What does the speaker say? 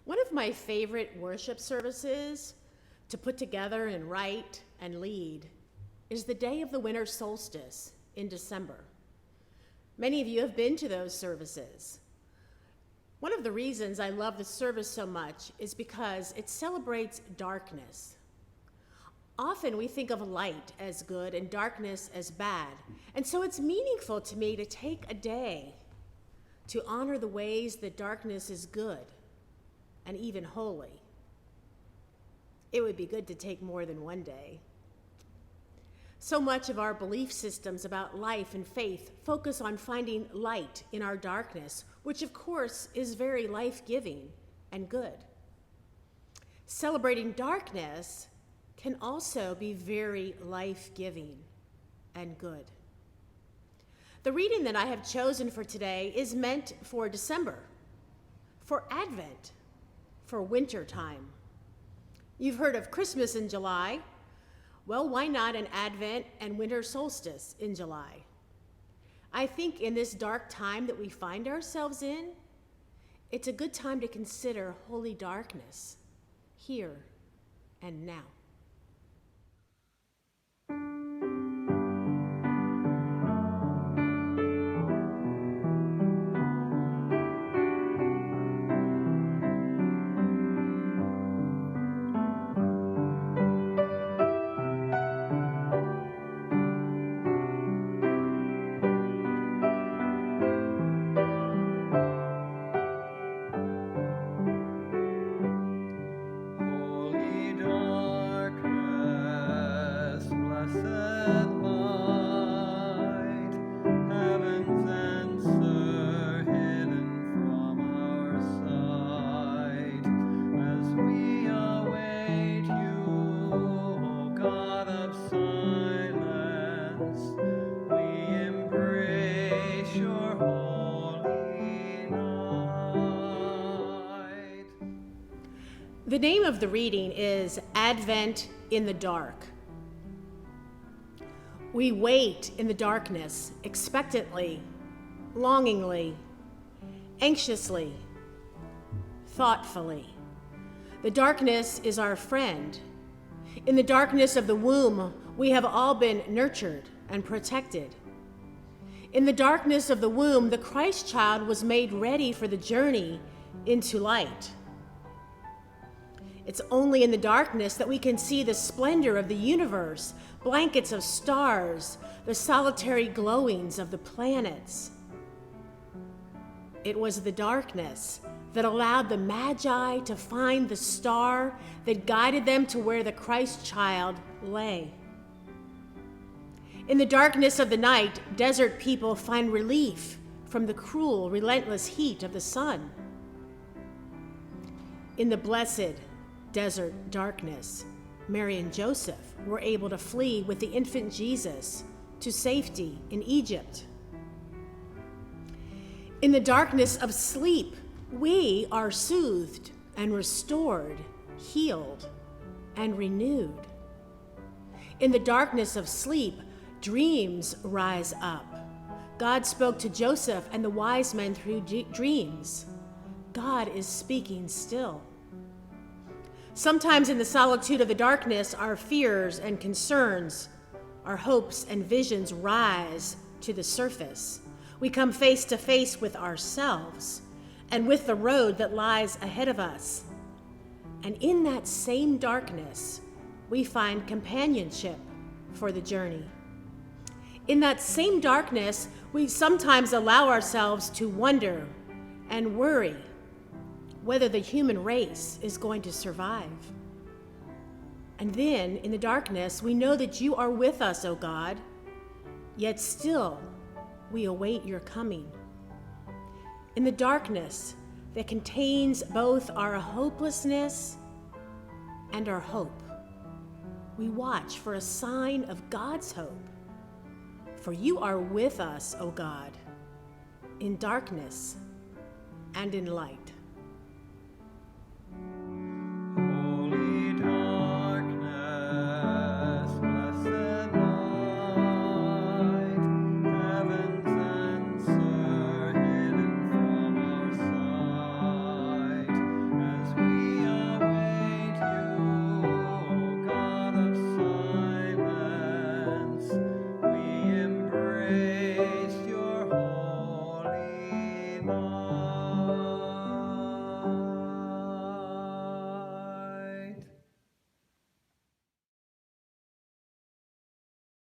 One of my favorite worship services to put together and write and lead is the day of the winter solstice in December. Many of you have been to those services. One of the reasons I love the service so much is because it celebrates darkness. Often we think of light as good and darkness as bad, and so it's meaningful to me to take a day to honor the ways that darkness is good and even holy. It would be good to take more than one day. So much of our belief systems about life and faith focus on finding light in our darkness, which of course is very life-giving and good. Celebrating darkness can also be very life-giving and good. The reading that I have chosen for today is meant for December, for Advent, for winter time. You've heard of Christmas in July. Well, why not an Advent and winter solstice in July? I think in this dark time that we find ourselves in, it's a good time to consider holy darkness here and now. The name of the reading is Advent in the Dark. We wait in the darkness, expectantly, longingly, anxiously, thoughtfully. The darkness is our friend. In the darkness of the womb, we have all been nurtured and protected. In the darkness of the womb, the Christ child was made ready for the journey into light. It's only in the darkness that we can see the splendor of the universe, blankets of stars, the solitary glowings of the planets. It was the darkness that allowed the Magi to find the star that guided them to where the Christ child lay. In the darkness of the night, desert people find relief from the cruel, relentless heat of the sun. In the blessed desert darkness, Mary and Joseph were able to flee with the infant Jesus to safety in Egypt. In the darkness of sleep, we are soothed and restored, healed and renewed. In the darkness of sleep, dreams rise up. God spoke to Joseph and the wise men through dreams. God is speaking still. Sometimes in the solitude of the darkness, our fears and concerns, our hopes and visions rise to the surface. We come face to face with ourselves and with the road that lies ahead of us. And in that same darkness, we find companionship for the journey. In that same darkness, we sometimes allow ourselves to wonder and worry whether the human race is going to survive. And then, in the darkness, we know that you are with us, O God, yet still we await your coming. In the darkness that contains both our hopelessness and our hope, we watch for a sign of God's hope. For you are with us, O God, in darkness and in light.